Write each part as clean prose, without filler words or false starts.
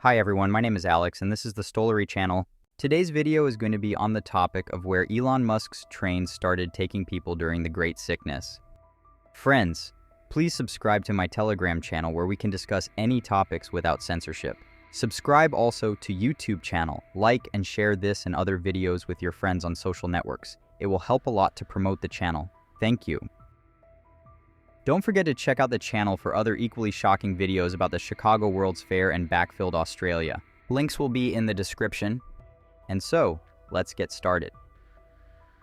Hi everyone, my name is Alex and this is the Stollery channel. Today's video is going to be on the topic of where Elon Musk's trains started taking people during the Great Sickness. Friends, please subscribe to my Telegram channel where we can discuss any topics without censorship. Subscribe also to YouTube channel, like and share this and other videos with your friends on social networks. It will help a lot to promote the channel. Thank you. Don't forget to check out the channel for other equally shocking videos about the Chicago World's Fair and Backfield, Australia. Links will be in the description. And so, let's get started.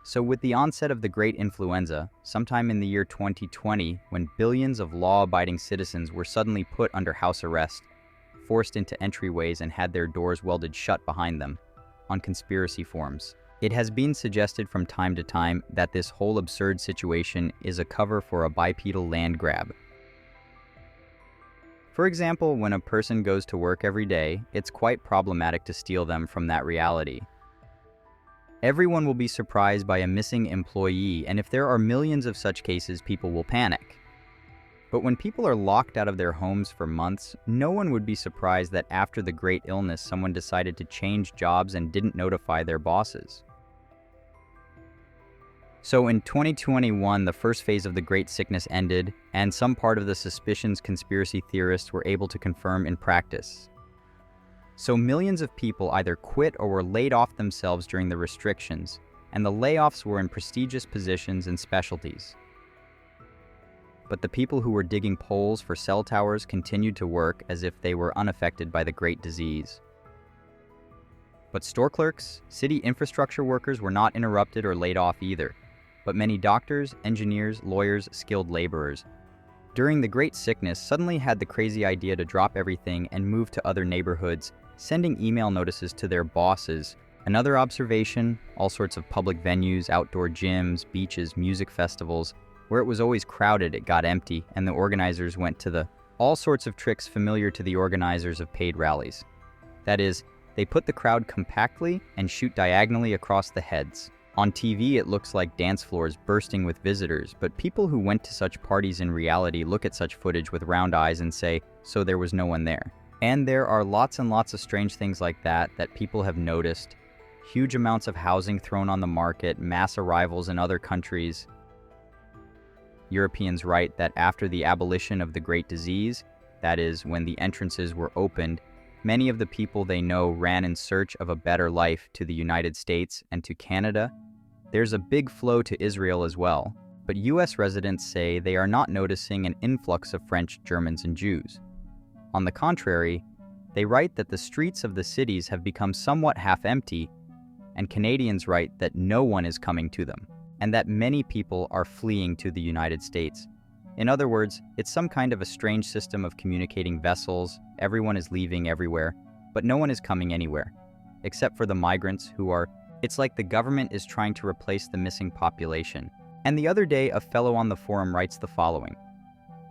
So with the onset of the Great Influenza, sometime in the year 2020, when billions of law-abiding citizens were suddenly put under house arrest, forced into entryways and had their doors welded shut behind them, on conspiracy forums. It has been suggested from time to time that this whole absurd situation is a cover for a bipedal land grab. For example, when a person goes to work every day, it's quite problematic to steal them from that reality. Everyone will be surprised by a missing employee, and if there are millions of such cases, people will panic. But when people are locked out of their homes for months, no one would be surprised that after the great illness, someone decided to change jobs and didn't notify their bosses. So in 2021, the first phase of the Great Sickness ended, and some part of the suspicions conspiracy theorists were able to confirm in practice. So millions of people either quit or were laid off themselves during the restrictions, and the layoffs were in prestigious positions and specialties. But the people who were digging poles for cell towers continued to work as if they were unaffected by the great disease. But store clerks, city infrastructure workers were not interrupted or laid off either, but many doctors, engineers, lawyers, skilled laborers. During the Great Sickness, suddenly had the crazy idea to drop everything and move to other neighborhoods, sending email notices to their bosses. Another observation, all sorts of public venues, outdoor gyms, beaches, music festivals. Where it was always crowded, it got empty, and the organizers went to all sorts of tricks familiar to the organizers of paid rallies. That is, they put the crowd compactly and shoot diagonally across the heads. On TV, it looks like dance floors bursting with visitors, but people who went to such parties in reality look at such footage with round eyes and say, so there was no one there. And there are lots and lots of strange things like that people have noticed. Huge amounts of housing thrown on the market, mass arrivals in other countries. Europeans write that after the abolition of the Great Disease, that is, when the entrances were opened, many of the people they know ran in search of a better life to the United States and to Canada. There's a big flow to Israel as well, but US residents say they are not noticing an influx of French, Germans, and Jews. On the contrary, they write that the streets of the cities have become somewhat half-empty, and Canadians write that no one is coming to them, and that many people are fleeing to the United States. In other words, it's some kind of a strange system of communicating vessels. Everyone is leaving everywhere, but no one is coming anywhere, except for the migrants who are. It's like the government is trying to replace the missing population. And the other day, a fellow on the forum writes the following: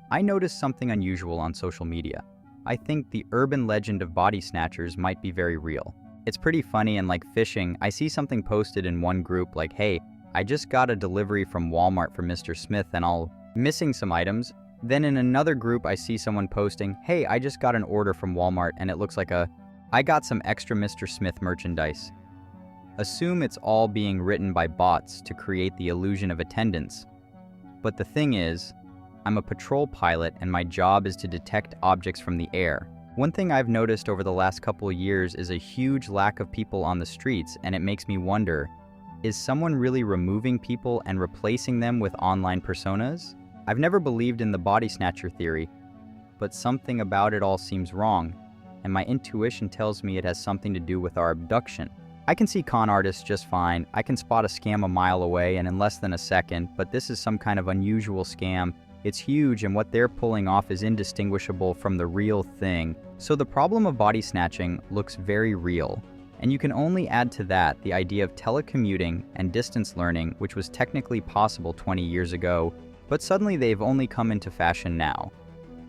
I noticed something unusual on social media. I think the urban legend of body snatchers might be very real. It's pretty funny, and like fishing, I see something posted in one group like, hey, I just got a delivery from Walmart for Mr. Smith and I'll missing some items. Then in another group, I see someone posting, hey, I just got an order from Walmart and it looks like I got some extra Mr. Smith merchandise. Assume it's all being written by bots to create the illusion of attendance. But the thing is, I'm a patrol pilot and my job is to detect objects from the air. One thing I've noticed over the last couple of years is a huge lack of people on the streets, and it makes me wonder, is someone really removing people and replacing them with online personas? I've never believed in the body snatcher theory, but something about it all seems wrong, and my intuition tells me it has something to do with our abduction. I can see con artists just fine. I can spot a scam a mile away and in less than a second, but this is some kind of unusual scam. It's huge, and what they're pulling off is indistinguishable from the real thing. So the problem of body snatching looks very real. And you can only add to that the idea of telecommuting and distance learning, which was technically possible 20 years ago, but suddenly they've only come into fashion now.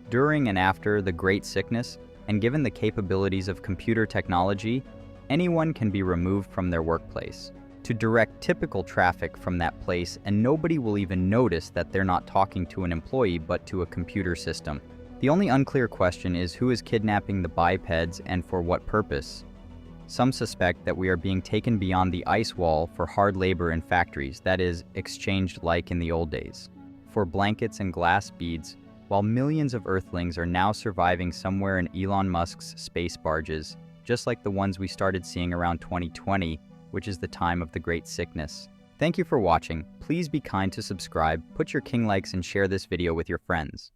During and after the Great Sickness, and given the capabilities of computer technology, anyone can be removed from their workplace to direct typical traffic from that place, and nobody will even notice that they're not talking to an employee but to a computer system. The only unclear question is who is kidnapping the bipeds and for what purpose. Some suspect that we are being taken beyond the ice wall for hard labor in factories, that is, exchanged like in the old days. For blankets and glass beads, while millions of Earthlings are now surviving somewhere in Elon Musk's space barges, just like the ones we started seeing around 2020, which is the time of the Great Sickness. Thank you for watching. Please be kind to subscribe, put your king likes, and share this video with your friends.